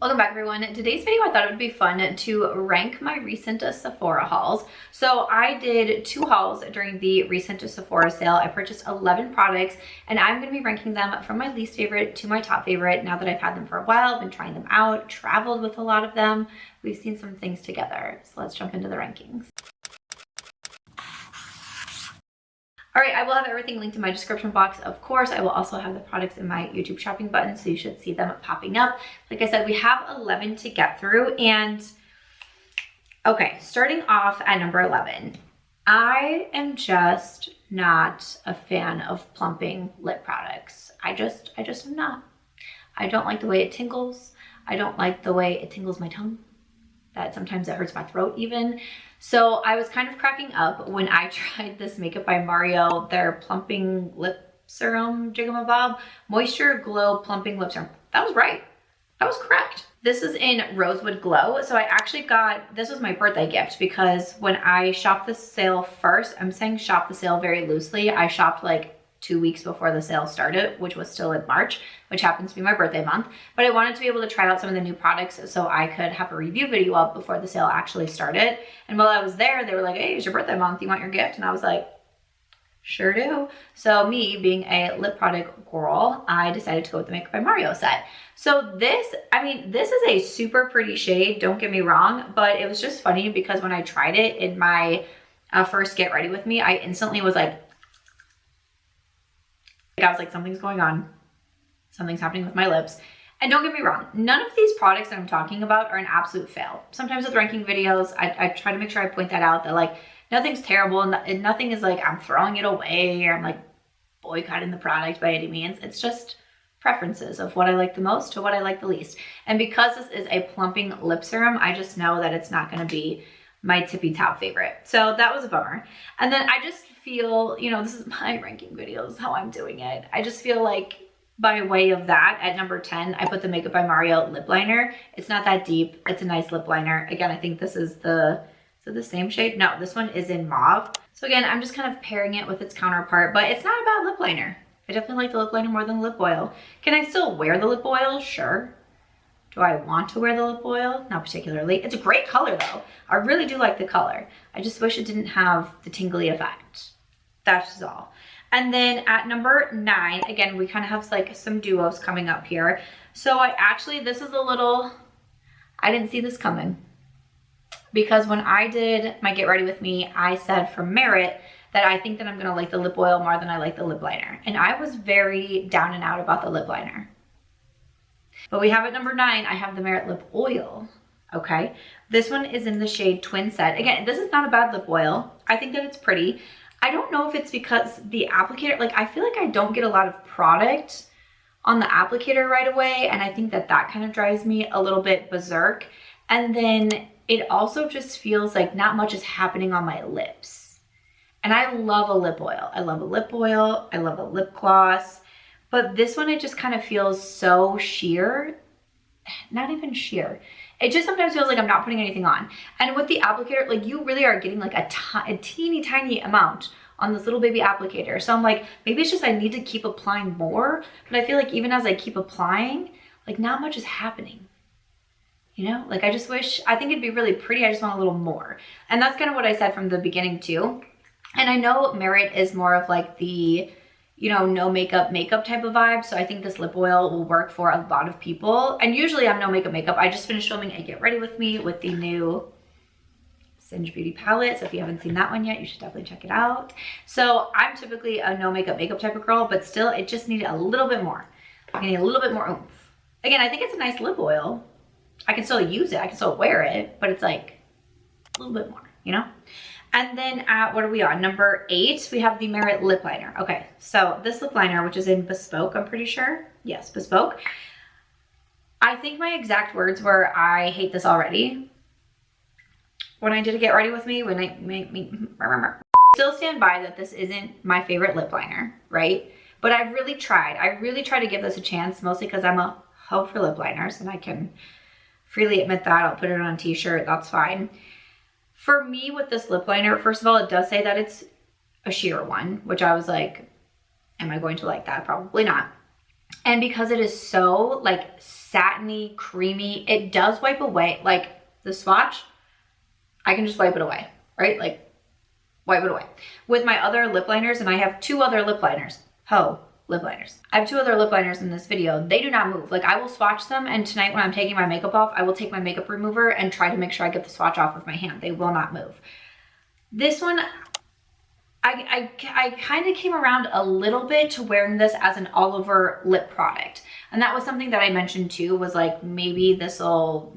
Welcome back, everyone. In today's video, I thought it would be fun to rank my recent Sephora hauls. So I did 2 hauls during the recent Sephora sale. I purchased 11 products and I'm going to be ranking them from my least favorite to my top favorite. Now that I've had them for a while, I've been trying them out, traveled with a lot of them. We've seen some things together. So let's jump into the rankings. All right, I will have everything linked in my description box. Of course, I will also have the products in my YouTube shopping button, so you should see them popping up. Like I said, we have 11 to get through, and okay, starting off at number 11. I am just not a fan of plumping lip products. I just am not. I don't like the way it tingles. I don't like the way it tingles my tongue. That sometimes it hurts my throat even. So I was kind of cracking up when I tried this Makeup by Mario, their plumping lip serum jigamabob, Moisture Glow Plumping Lip Serum. That was right. That was correct. This is in Rosewood Glow. So I actually got, this was my birthday gift because when I shopped the sale first, I'm saying shop the sale very loosely. I shopped like 2 weeks before the sale started, which was still in March, which happens to be my birthday month. But I wanted to be able to try out some of the new products so I could have a review video up before the sale actually started. And while I was there, they were like, hey, it's your birthday month. You want your gift? And I was like, sure do. So me being a lip product girl, I decided to go with the Makeup by Mario set. So this, I mean, this is a super pretty shade, don't get me wrong, but it was just funny because when I tried it in my first Get Ready With Me, I instantly was like, I was like, something's going on. Something's happening with my lips. And don't get me wrong, none of these products that I'm talking about are an absolute fail. Sometimes with ranking videos, I try to make sure I point that out, that like nothing's terrible and nothing is like I'm throwing it away or I'm like boycotting the product by any means. It's just preferences of what I like the most to what I like the least. And because this is a plumping lip serum, I just know that it's not going to be my tippy top favorite. So that was a bummer. And then I just feel, you know, this is my ranking video, this is how I'm doing it. I just feel like by way of that, at number 10, I put the Makeup by Mario lip liner. It's not that deep. It's a nice lip liner. Again, I think this is the same shade? No, this one is in mauve. So again, I'm just kind of pairing it with its counterpart, but it's not a bad lip liner. I definitely like the lip liner more than the lip oil. Can I still wear the lip oil? Sure. Do I want to wear the lip oil? Not particularly. It's a great color though. I really do like the color. I just wish it didn't have the tingly effect. That's all. And then at number 9, again, we kind of have like some duos coming up here. So this is a little, I didn't see this coming. Because when I did my Get Ready With Me, I said for merit that I think that I'm gonna like the lip oil more than I like the lip liner. And I was very down and out about the lip liner. But we have at number 9, I have the Merit Lip Oil, okay? This one is in the shade Twin Set. Again, this is not a bad lip oil. I think that it's pretty. I don't know if it's because the applicator, like I feel like I don't get a lot of product on the applicator right away. And I think that that kind of drives me a little bit berserk. And then it also just feels like not much is happening on my lips. And I love a lip oil. I love a lip oil. I love a lip gloss. But this one, it just kind of feels so sheer. Not even sheer. It just sometimes feels like I'm not putting anything on. And with the applicator, like you really are getting like a teeny tiny amount on this little baby applicator. So I'm like, maybe it's just I need to keep applying more. But I feel like even as I keep applying, like not much is happening. You know, like I just wish, I think it'd be really pretty. I just want a little more. And that's kind of what I said from the beginning too. And I know Merit is more of like the, you know, no makeup type of vibe. So I think this lip oil will work for a lot of people. And usually I'm no makeup. I just finished filming a Get Ready With Me with the new Singe Beauty palette. So if you haven't seen that one yet, you should definitely check it out. So I'm typically a no makeup type of girl, but still it just needed a little bit more. I need a little bit more oomph. Again, I think it's a nice lip oil. I can still use it. I can still wear it, but it's like a little bit more, you know? And then at, what are we on? Number 8, we have the Merit Lip Liner. Okay, so this lip liner, which is in Bespoke, I'm pretty sure. Yes, Bespoke. I think my exact words were, I hate this already. When I did a Get Ready With Me, when I still stand by that this isn't my favorite lip liner, right? But I've really tried. I really tried to give this a chance, mostly because I'm a hoe for lip liners, and I can freely admit that. I'll put it on a t-shirt, that's fine. For me with this lip liner, first of all, it does say that it's a sheer one, which I was like, am I going to like that? Probably not. And because it is so like satiny, creamy. It does wipe away. Like the swatch, I can just wipe it away, right? Like wipe it away. With my other lip liners, and I have 2 other lip liners. Lip liners. I have 2 other lip liners in this video. They do not move. Like I will swatch them, and tonight when I'm taking my makeup off, I will take my makeup remover and try to make sure I get the swatch off with my hand. They will not move. This one, I kind of came around a little bit to wearing this as an all over lip product. And that was something that I mentioned too, was like, maybe this'll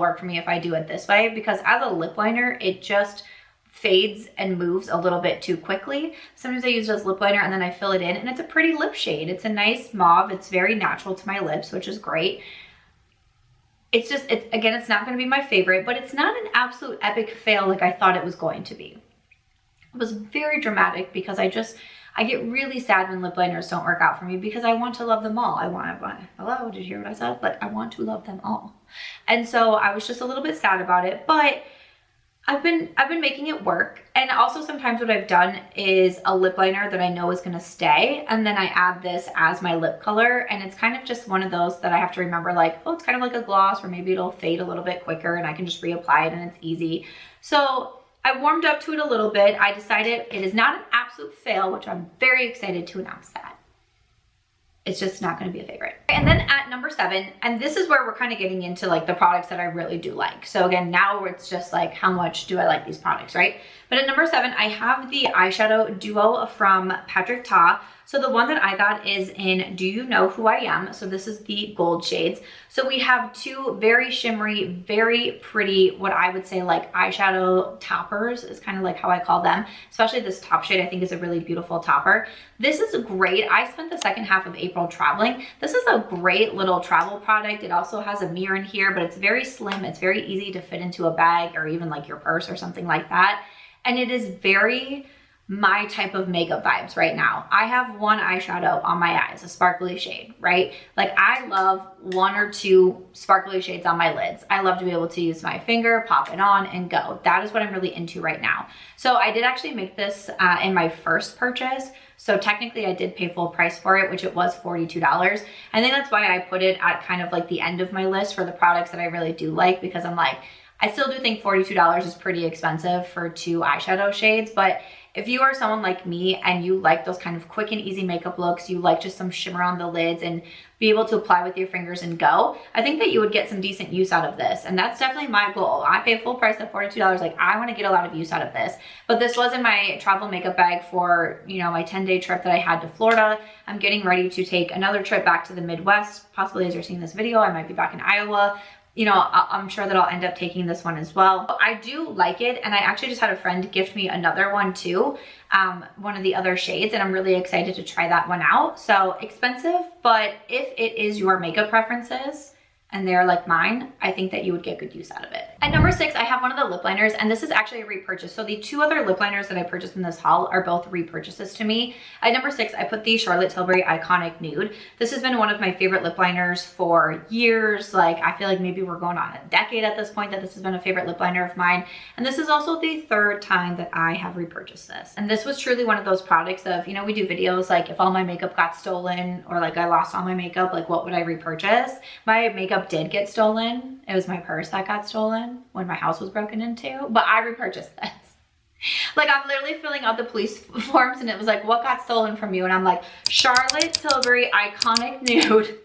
work for me if I do it this way, because as a lip liner, it just fades and moves a little bit too quickly. Sometimes I use it as lip liner and then I fill it in, and it's a pretty lip shade. It's a nice mauve. It's very natural to my lips, which is great. It's just, again, it's not going to be my favorite, but it's not an absolute epic fail like I thought it was going to be. It was very dramatic because I get really sad when lip liners don't work out for me, because I want to love them all. Hello, did you hear what I said? Like, I want to love them all. And so I was just a little bit sad about it, but I've been making it work. And also sometimes what I've done is a lip liner that I know is gonna stay, and then I add this as my lip color, and it's kind of just one of those that I have to remember, like, oh, it's kind of like a gloss, or maybe it'll fade a little bit quicker and I can just reapply it and it's easy. So I warmed up to it a little bit. I decided it is not an absolute fail, which I'm very excited to announce that. It's just not going to be a favorite. And then at number 7, and this is where we're kind of getting into like the products that I really do like. So again, now it's just like, how much do I like these products, right? But at number 7, I have the eyeshadow duo from Patrick Ta. So the one that I got is in Do You Know Who I Am? So this is the gold shades. So we have 2 very shimmery, very pretty, what I would say like eyeshadow toppers is kind of like how I call them. Especially this top shade I think is a really beautiful topper. This is great. I spent the second half of April traveling. This is a great little travel product. It also has a mirror in here, but it's very slim. It's very easy to fit into a bag or even like your purse or something like that. And it is very my type of makeup vibes right now. I have one eyeshadow on my eyes, a sparkly shade, right? Like I love 1 or 2 sparkly shades on my lids. I love to be able to use my finger, pop it on and go. That is what I'm really into right now. So I did actually make this in my first purchase. So technically I did pay full price for it, which it was $42. I think that's why I put it at kind of like the end of my list for the products that I really do like, because I'm like, I still do think $42 is pretty expensive for 2 eyeshadow shades, but if you are someone like me and you like those kind of quick and easy makeup looks, you like just some shimmer on the lids and be able to apply with your fingers and go, I think that you would get some decent use out of this. And that's definitely my goal. I pay full price at $42. Like I want to get a lot of use out of this. But this was in my travel makeup bag for, you know, my 10-day trip that I had to Florida. I'm getting ready to take another trip back to the Midwest. Possibly as you're seeing this video, I might be back in Iowa. You know, I'm sure that I'll end up taking this one as well. I do like it, and I actually just had a friend gift me another one too, one of the other shades, and I'm really excited to try that one out. So expensive, but if it is your makeup preferences and they're like mine, I think that you would get good use out of it. At number 6, I have one of the lip liners, and this is actually a repurchase. So the 2 other lip liners that I purchased in this haul are both repurchases to me. At number 6, I put the Charlotte Tilbury Iconic Nude. This has been one of my favorite lip liners for years. Like I feel like maybe we're going on a decade at this point that this has been a favorite lip liner of mine. And this is also the 3rd time that I have repurchased this. And this was truly one of those products of, you know, we do videos like if all my makeup got stolen or like I lost all my makeup, like what would I repurchase? My makeup did get stolen. It was my purse that got stolen when my house was broken into, but I repurchased this. Like I'm literally filling out the police forms and it was like, what got stolen from you? And I'm like, Charlotte Tilbury Iconic Nude.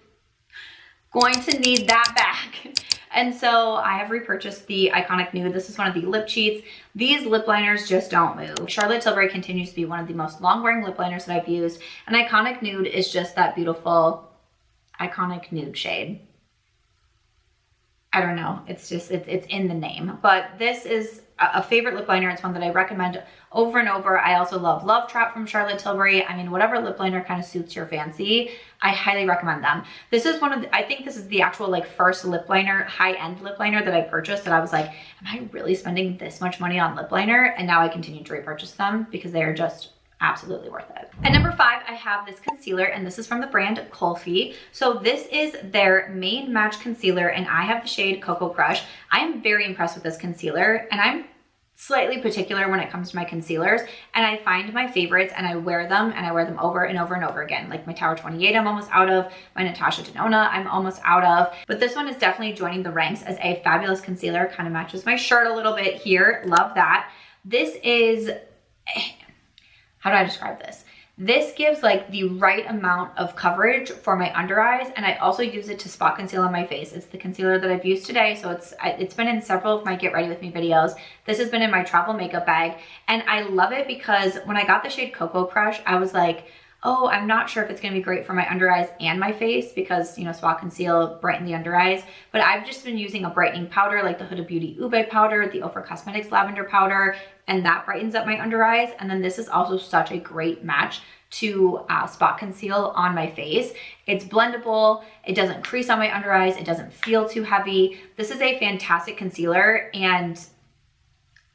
Going to need that back. And so I have repurchased the Iconic Nude. This is one of the lip cheats. These lip liners just don't move. Charlotte Tilbury continues to be one of the most long-wearing lip liners that I've used. And Iconic Nude is just that beautiful Iconic Nude shade. I don't know, it's just, it's in the name. But this is a favorite lip liner. It's one that I recommend over and over. I also love Love Trap from Charlotte Tilbury. I mean, whatever lip liner kind of suits your fancy, I highly recommend them. This is one of the, I think this is the actual like first lip liner, high-end lip liner that I purchased that I was like, am I really spending this much money on lip liner? And now I continue to repurchase them because they are just absolutely worth it. At number 5, I have this concealer, and this is from the brand Kulfi. So this is their main match concealer, and I have the shade Cocoa Crush. I am very impressed with this concealer, and I'm slightly particular when it comes to my concealers, and I find my favorites and I wear them over and over and over again. Like my Tower 28 I'm almost out of, my Natasha Denona I'm almost out of, but this one is definitely joining the ranks as a fabulous concealer. Kind of matches my shirt a little bit here, love that. This is, how do I describe this? This gives like the right amount of coverage for my under eyes, and I also use it to spot conceal on my face. It's the concealer that I've used today, so it's been in several of my Get Ready With Me videos. This has been in my travel makeup bag, and I love it because when I got the shade Cocoa Crush, I was like, oh, I'm not sure if it's gonna be great for my under eyes and my face because, you know, spot conceal, brighten the under eyes. But I've just been using a brightening powder like the Huda Beauty Ube powder, the Ofra Cosmetics lavender powder, and that brightens up my under eyes. And then this is also such a great match to spot conceal on my face. It's blendable, it doesn't crease on my under eyes, it doesn't feel too heavy. This is a fantastic concealer, and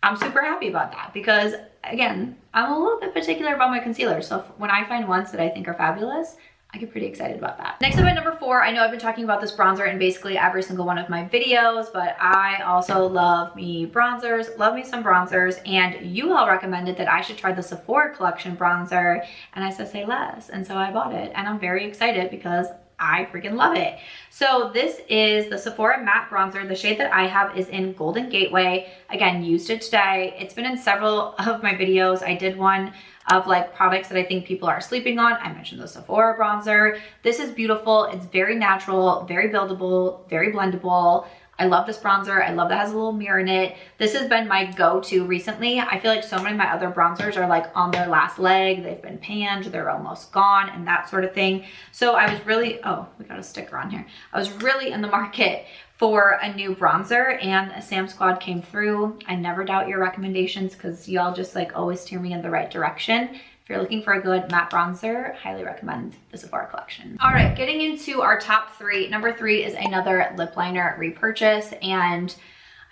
I'm super happy about that because, again, I'm a little bit particular about my concealer. So when I find ones that I think are fabulous, I get pretty excited about that. Next up at number 4, I know I've been talking about this bronzer in basically every single one of my videos, but I also love me bronzers, love me some bronzers, and you all recommended that I should try the Sephora collection bronzer, and I said say less, and so I bought it, and I'm very excited because I freaking love it. So this is the Sephora Matte Bronzer. The shade that I have is in Golden Gateway. Again, used it today. It's been in several of my videos. I did one of like products that I think people are sleeping on. I mentioned the Sephora bronzer. This is beautiful. It's very natural, very buildable, very blendable. I love this bronzer. I love that it has a little mirror in it. This has been my go-to recently. I feel like so many of my other bronzers are like on their last leg. They've been panned, they're almost gone, and that sort of thing. So I was really, oh, we got a sticker on here. I was really in the market for a new bronzer, and Sam Squad came through. I never doubt your recommendations because y'all just like always steer me in the right direction. If you're looking for a good matte bronzer, highly recommend the Sephora collection. All right, getting into our top 3. Number 3 is another lip liner repurchase. And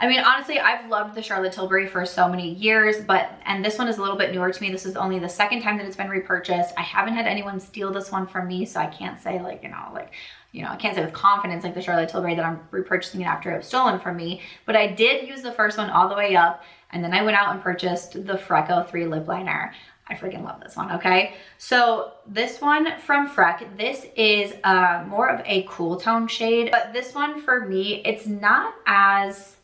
I mean, honestly, I've loved the Charlotte Tilbury for so many years, and this one is a little bit newer to me. This is only the second time that it's been repurchased. I haven't had anyone steal this one from me, so I can't say I can't say with confidence like the Charlotte Tilbury that I'm repurchasing it after it was stolen from me, but I did use the first one all the way up, and then I went out and purchased the Freck 03 lip liner. I freaking love this one, okay? So this one from Freck, this is more of a cool tone shade, but this one for me, it's not as,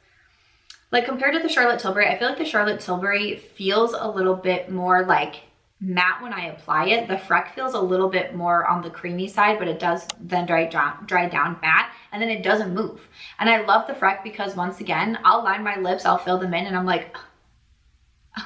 like compared to the Charlotte Tilbury, I feel like the Charlotte Tilbury feels a little bit more like matte when I apply it. The Freck feels a little bit more on the creamy side, but it does then dry down matte, and then it doesn't move. And I love the Freck because once again, I'll line my lips, I'll fill them in, and I'm like,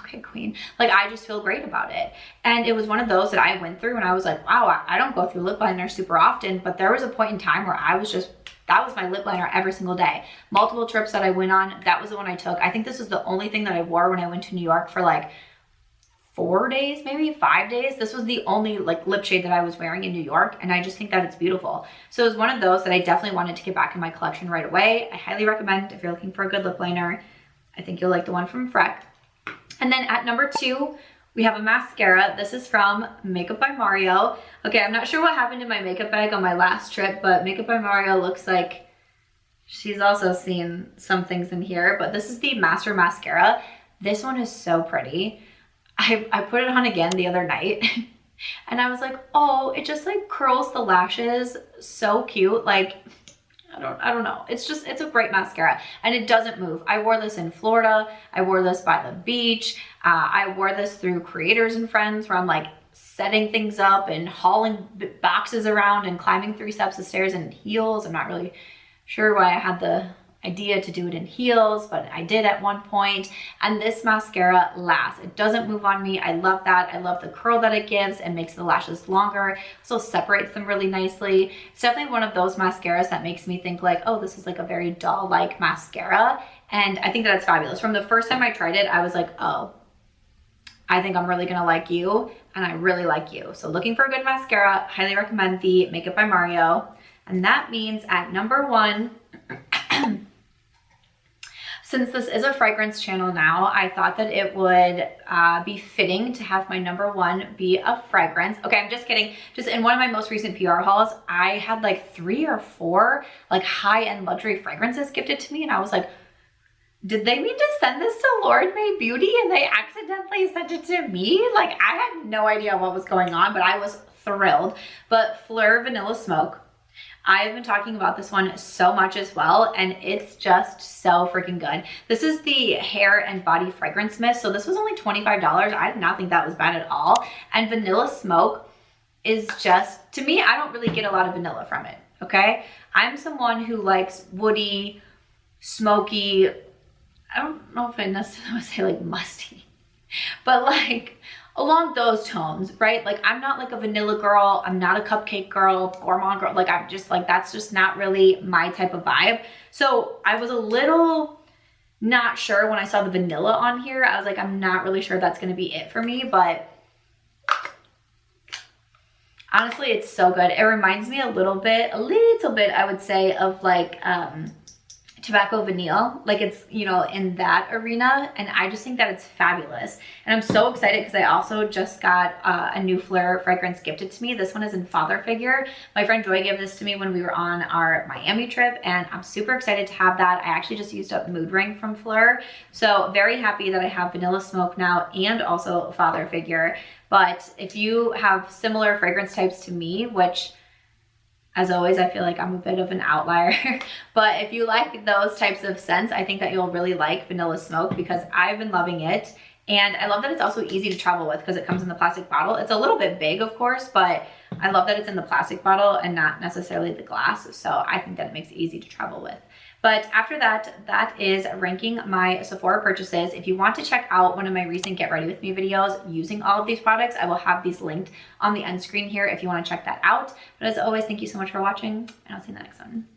okay, queen. Like, I just feel great about it. And it was one of those that I went through and I was like, wow, I don't go through lip liner super often, but there was a point in time where I was just, that was my lip liner every single day. Multiple trips that I went on, that was the one I took. I think this was the only thing that I wore when I went to New York for like 4 days, maybe 5 days. This was the only like lip shade that I was wearing in New York, and I just think that it's beautiful. So it was one of those that I definitely wanted to get back in my collection right away. I highly recommend if you're looking for a good lip liner. I think you'll like the one from Freck. And then at number 2, we have a mascara. This is from Makeup by Mario. Okay, I'm not sure what happened to my makeup bag on my last trip, but Makeup by Mario looks like she's also seen some things in here, but this is the Master Mascara. This one is so pretty. I put it on again the other night and I was like, oh, it just like curls the lashes. So cute. Like, I don't know. It's a great mascara and it doesn't move. I wore this in Florida. I wore this by the beach. I wore this through Creators and Friends where I'm like setting things up and hauling boxes around and climbing 3 steps of stairs in heels. I'm not really sure why I had the idea to do it in heels, but I did at one point. And this mascara lasts. It doesn't move on me. I love that. I love the curl that it gives and makes the lashes longer. Also separates them really nicely. It's definitely one of those mascaras that makes me think like, oh, this is like a very doll-like mascara. And I think that's fabulous. From the first time I tried it, I was like, oh, I think I'm really gonna like you, and I really like you. So looking for a good mascara, highly recommend the Makeup by Mario. And that means at number 1, since this is a fragrance channel now, I thought that it would be fitting to have my number 1 be a fragrance. Okay, I'm just kidding. Just in one of my most recent PR hauls, I had like 3 or 4 like high-end luxury fragrances gifted to me, and I was like, did they mean to send this to Lord May Beauty and they accidentally sent it to me? Like, I had no idea what was going on, but I was thrilled. But Phlur Vanilla Smoke, I've been talking about this one so much as well, and it's just so freaking good. This is the hair and body fragrance mist, so this was only $25. I did not think that was bad at all. And Vanilla Smoke is just, to me, I don't really get a lot of vanilla from it, okay? I'm someone who likes woody, smoky, I don't know if I necessarily would say like musty, but like along those tones, right? Like, I'm not like a vanilla girl. I'm not a cupcake girl, gourmand girl. Like, I'm just like, that's just not really my type of vibe. So I was a little not sure when I saw the vanilla on here. I was like, I'm not really sure that's going to be it for me, but honestly, it's so good. It reminds me a little bit, I would say, of like, Tobacco Vanille, like it's, you know, in that arena, and I just think that it's fabulous. And I'm so excited because I also just got a new Phlur fragrance gifted to me. This one is in Father Figure. My friend Joy gave this to me when we were on our Miami trip, and I'm super excited to have that. I actually just used up Mood Ring from Phlur, so very happy that I have Vanilla Smoke now and also Father Figure. But if you have similar fragrance types to me, which as always, I feel like I'm a bit of an outlier, but if you like those types of scents, I think that you'll really like Vanilla Smoke because I've been loving it. And I love that it's also easy to travel with because it comes in the plastic bottle. It's a little bit big, of course, but I love that it's in the plastic bottle and not necessarily the glass. So I think that it makes it easy to travel with. But after that, that is ranking my Sephora purchases. If you want to check out one of my recent Get Ready With Me videos using all of these products, I will have these linked on the end screen here if you want to check that out. But as always, thank you so much for watching, and I'll see you in the next one.